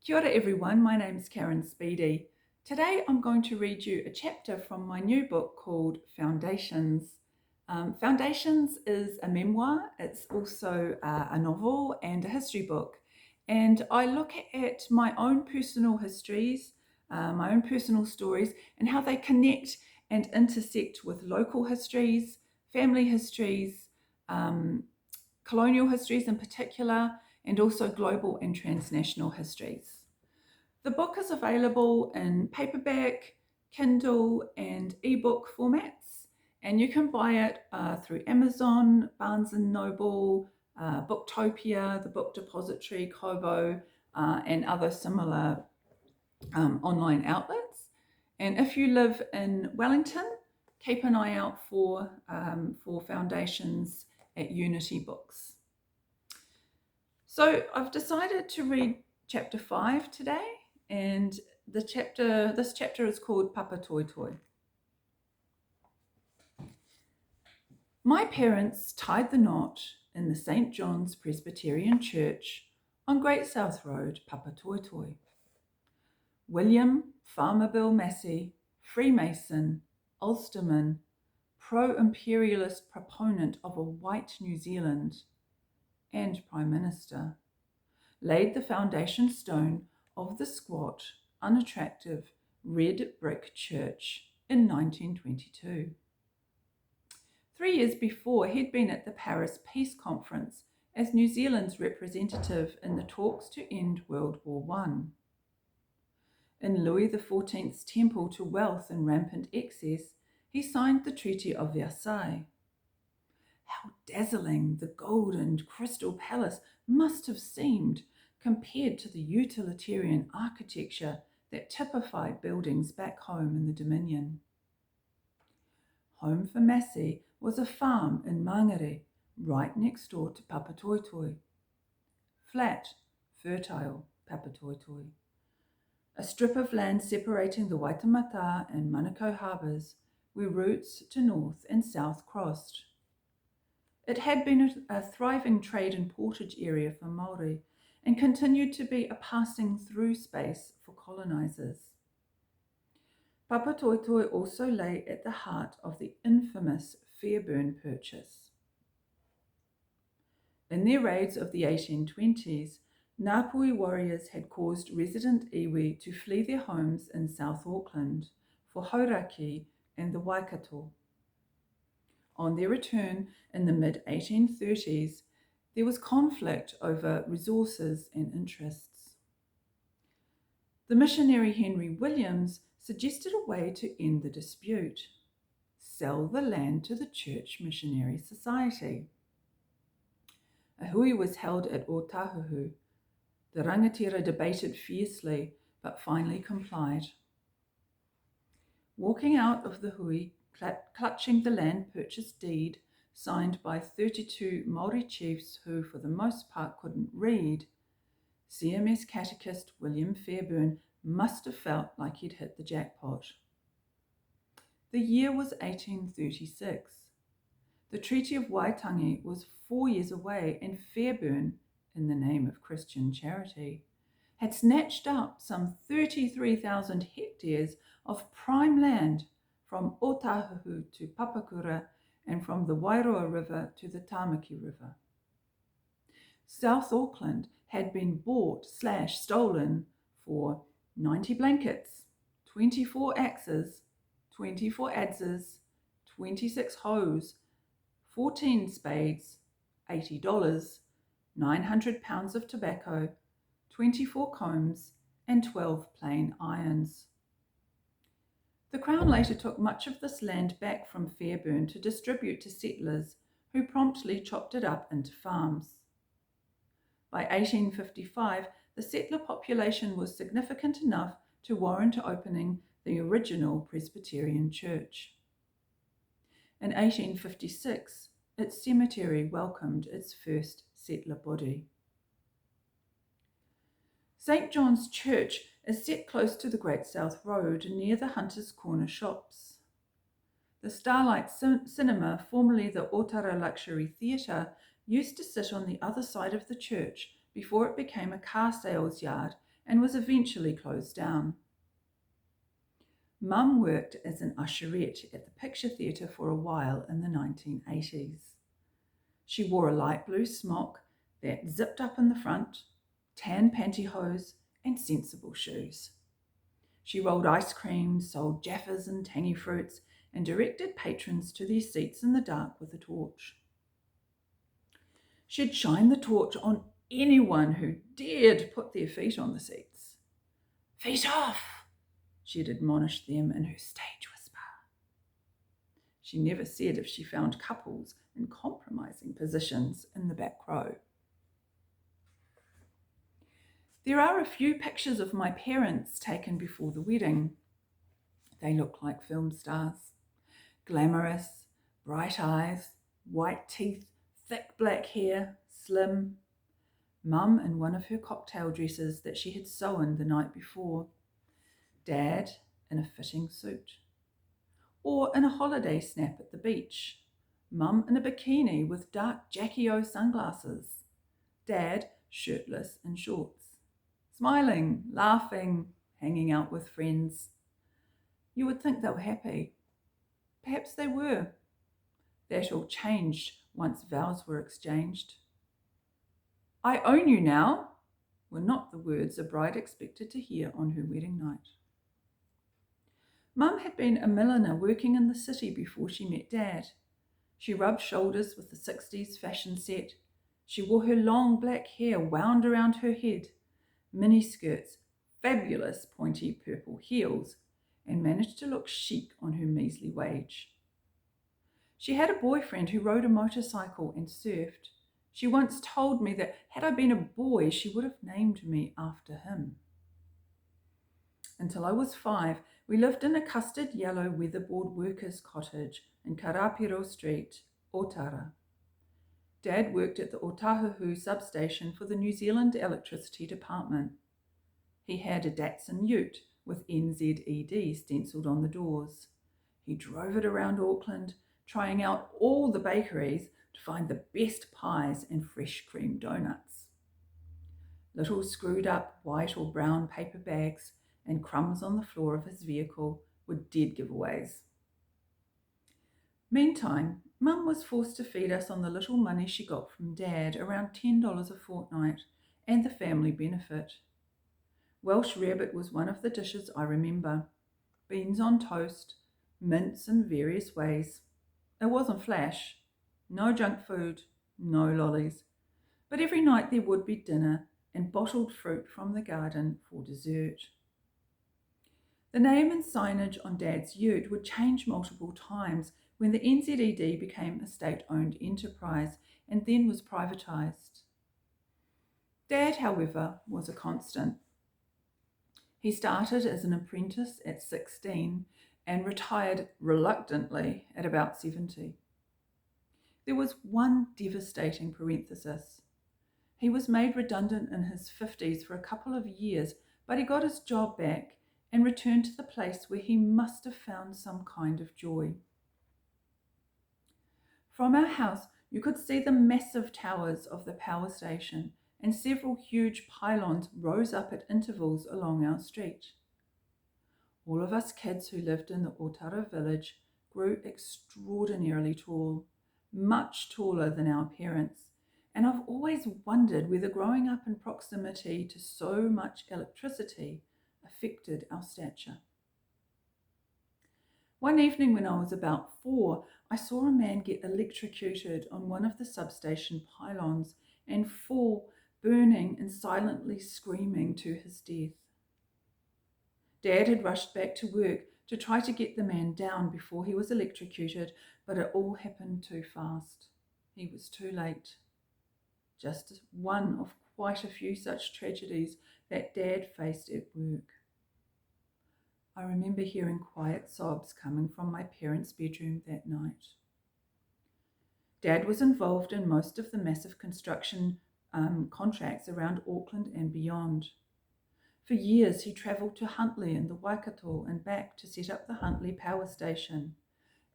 Kia ora everyone, my name is Karin Speedy. Today I'm going to read you a chapter from my new book called Foundations. Foundations is a memoir, it's also a novel and a history book. And I look at my own personal histories, my own personal stories, and how they connect and intersect with local histories, family histories, um, colonial histories in particular, and also global and transnational histories. The book is available in paperback, Kindle, and ebook formats, and you can buy it through Amazon, Barnes and Noble, Booktopia, the Book Depository, Kobo, and other similar online outlets. And if you live in Wellington, keep an eye out for Foundations at Unity Books. So I've decided to read chapter 5 today, and this chapter is called Papa Toi Toi. My parents tied the knot in the St. John's Presbyterian Church on Great South Road, Papa Toi Toi. William Farmer Bill Massey, Freemason, Ulsterman, pro-imperialist proponent of a white New Zealand, and Prime Minister, laid the foundation stone of the squat, unattractive, red brick church in 1922. 3 years before, he'd been at the Paris Peace Conference as New Zealand's representative in the talks to end World War I. In Louis XIV's temple to wealth and rampant excess, he signed the Treaty of Versailles. How dazzling the golden crystal palace must have seemed compared to the utilitarian architecture that typified buildings back home in the Dominion. Home for Massey was a farm in Mangere, right next door to Papa Toi Toi. Flat, fertile Papa Toi Toi. A strip of land separating the Waitemata and Manukau harbours, where routes to north and south crossed. It had been a thriving trade and portage area for Māori and continued to be a passing through space for colonisers. Papa Toi Toi also lay at the heart of the infamous Fairburn Purchase. In their raids of the 1820s, Ngāpuhi warriors had caused resident iwi to flee their homes in South Auckland for Hauraki and the Waikato. On their return in the mid-1830s, there was conflict over resources and interests. The missionary Henry Williams suggested a way to end the dispute: sell the land to the Church Missionary Society. A hui was held at Otahuhu. The rangatira debated fiercely, but finally complied. Walking out of the hui, clutching the land purchase deed signed by 32 Māori chiefs who, for the most part, couldn't read, CMS catechist William Fairburn must have felt like he'd hit the jackpot. The year was 1836. The Treaty of Waitangi was 4 years away, and Fairburn, in the name of Christian charity, had snatched up some 33,000 hectares of prime land from Otahuhu to Papakura and from the Wairoa River to the Tamaki River. South Auckland had been bought/stolen for 90 blankets, 24 axes, 24 adzes, 26 hoes, 14 spades, $80, 900 pounds of tobacco, 24 combs, and 12 plain irons. The Crown later took much of this land back from Fairburn to distribute to settlers, who promptly chopped it up into farms. By 1855, the settler population was significant enough to warrant opening the original Presbyterian Church. In 1856, its cemetery welcomed its first settler body. St. John's Church is set close to the Great South Road near the Hunters Corner shops. The Starlight Cinema, formerly the Otara Luxury Theatre, used to sit on the other side of the church before it became a car sales yard and was eventually closed down. Mum worked as an usherette at the Picture Theatre for a while in the 1980s. She wore a light blue smock that zipped up in the front, tan pantyhose, and sensible shoes. She rolled ice cream, sold jaffas and tangy fruits, and directed patrons to their seats in the dark with a torch. She'd shine the torch on anyone who dared put their feet on the seats. "Feet off!" she'd admonish them in her stage whisper. She never said if she found couples in compromising positions in the back row. There are a few pictures of my parents taken before the wedding. They look like film stars. Glamorous, bright eyes, white teeth, thick black hair, slim. Mum in one of her cocktail dresses that she had sewn the night before. Dad in a fitting suit. Or in a holiday snap at the beach. Mum in a bikini with dark Jackie O sunglasses. Dad shirtless in shorts. Smiling, laughing, hanging out with friends. You would think they were happy. Perhaps they were. That all changed once vows were exchanged. "I own you now," were not the words a bride expected to hear on her wedding night. Mum had been a milliner working in the city before she met Dad. She rubbed shoulders with the 60s fashion set. She wore her long black hair wound around her head, miniskirts, fabulous pointy purple heels, and managed to look chic on her measly wage. She had a boyfriend who rode a motorcycle and surfed. She once told me that had I been a boy, she would have named me after him. Until I was 5, we lived in a custard yellow weatherboard workers' cottage in Karapiro Street, Otara. Dad worked at the Otahuhu substation for the New Zealand Electricity Department. He had a Datsun ute with NZED stencilled on the doors. He drove it around Auckland, trying out all the bakeries to find the best pies and fresh cream donuts. Little screwed up white or brown paper bags and crumbs on the floor of his vehicle were dead giveaways. Meantime, Mum was forced to feed us on the little money she got from Dad, around $10 a fortnight, and the family benefit. Welsh rarebit was one of the dishes I remember. Beans on toast, mince in various ways. It wasn't flash. No junk food, no lollies. But every night there would be dinner and bottled fruit from the garden for dessert. The name and signage on Dad's ute would change multiple times when the NZED became a state-owned enterprise and then was privatised. Dad, however, was a constant. He started as an apprentice at 16 and retired reluctantly at about 70. There was one devastating parenthesis. He was made redundant in his 50s for a couple of years, but he got his job back and returned to the place where he must have found some kind of joy. From our house, you could see the massive towers of the power station, and several huge pylons rose up at intervals along our street. All of us kids who lived in the Otara village grew extraordinarily tall, much taller than our parents, and I've always wondered whether growing up in proximity to so much electricity affected our stature. One evening when I was about 4, I saw a man get electrocuted on one of the substation pylons and fall, burning and silently screaming to his death. Dad had rushed back to work to try to get the man down before he was electrocuted, but it all happened too fast. He was too late. Just one of quite a few such tragedies that Dad faced at work. I remember hearing quiet sobs coming from my parents' bedroom that night. Dad was involved in most of the massive construction contracts around Auckland and beyond. For years he travelled to Huntly and the Waikato and back to set up the Huntly power station,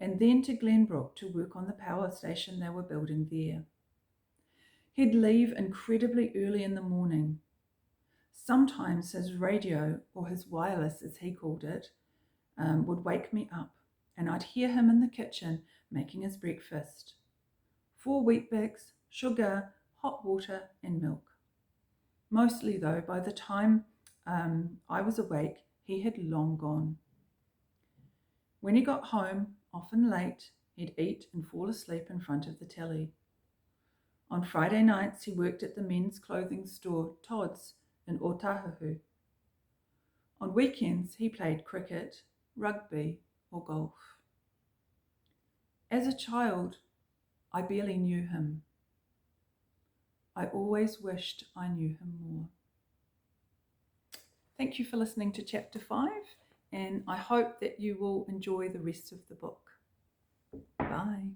and then to Glenbrook to work on the power station they were building there. He'd leave incredibly early in the morning. Sometimes his radio, or his wireless as he called it, would wake me up, and I'd hear him in the kitchen making his breakfast. 4 Weet-Bix, sugar, hot water, and milk. Mostly, though, by the time I was awake, he had long gone. When he got home, often late, he'd eat and fall asleep in front of the telly. On Friday nights, he worked at the men's clothing store Todd's in Otahuhu. On weekends, he played cricket, rugby, or golf. As a child, I barely knew him. I always wished I knew him more. Thank you for listening to Chapter 5, and I hope that you will enjoy the rest of the book. Bye.